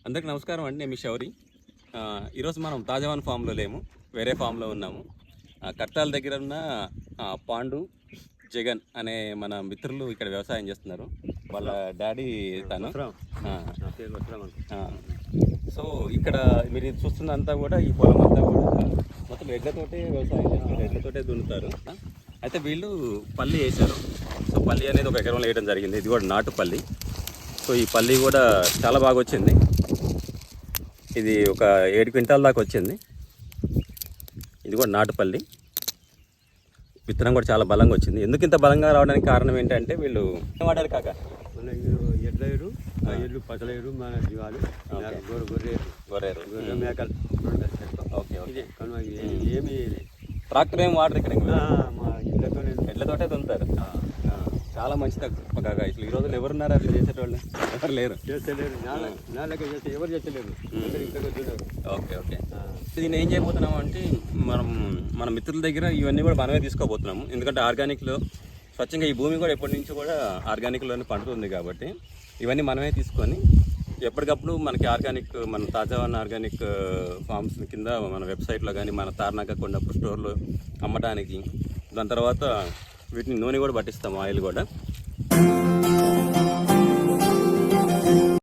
అందరికి నమస్కారం అండి. నేను మీ శౌరి. ఈరోజు మనం తాజావాన్ ఫామ్లో లేము, వేరే ఫామ్లో ఉన్నాము. కట్టాల దగ్గర ఉన్న పాండు జగన్ అనే మన మిత్రులు ఇక్కడ వ్యవసాయం చేస్తున్నారు. వాళ్ళ డాడీ తను. సో ఇక్కడ మీరు చూస్తున్నంతా కూడా ఈ పొలం అంతా కూడా మొత్తం ఎడ్లతోటే వ్యవసాయం చేస్తారు, ఎడ్లతోటే దున్నుతారు. అయితే వీళ్ళు పల్లి వేశారు. సో పల్లి అనేది ఒక ఎకరంలో వేయడం జరిగింది. ఇది కూడా నాటు పల్లి. సో ఈ పల్లి కూడా చాలా బాగా వచ్చింది. ఇది ఒక 7 క్వింటాల దాకా వచ్చింది. ఇది కూడా నాటుపల్లి. విత్తనం కూడా చాలా బలంగా వచ్చింది. ఎందుకు ఇంత బలంగా రావడానికి కారణం ఏంటంటే వీళ్ళు వాడారు కాక ఎడ్లేరు, ఎడ్లు పసలేరు, మన జీవాలు గొర్రెరు మేకలు. Okay okay. ఏమి ట్రాక్టర్ ఏం వాడరు ఇక్కడ, మా ఎడ్లతోటే దున్నుతారు. చాలా మంచిది కాక. ఇట్లా ఈ రోజులు ఎవరున్నారు అట్లా చేసేటోళ్ళు? ఎవరు లేరు, చేస్తలేరు. నాలుగు చేస్తే ఎవరు చేస్తలేరు. Okay okay. దీన్ని ఏం చేయబోతున్నాము అంటే మన మిత్రుల దగ్గర ఇవన్నీ కూడా మనమే తీసుకోబోతున్నాము. ఎందుకంటే ఆర్గానిక్లో స్వచ్ఛంగా ఈ భూమి కూడా ఎప్పటి నుంచి కూడా ఆర్గానిక్లోనే పండుతుంది కాబట్టి ఇవన్నీ మనమే తీసుకొని ఎప్పటికప్పుడు మనకి ఆర్గానిక్, మన తాజావాన్ ఆర్గానిక్ ఫార్మ్స్ కింద మన వెబ్సైట్లో కానీ మన తార్నాక కొండప్పుడు స్టోర్లో అమ్మడానికి, దాని తర్వాత వీటిని నూనె కూడా పట్టిస్తాము, ఆయిల్ కూడా.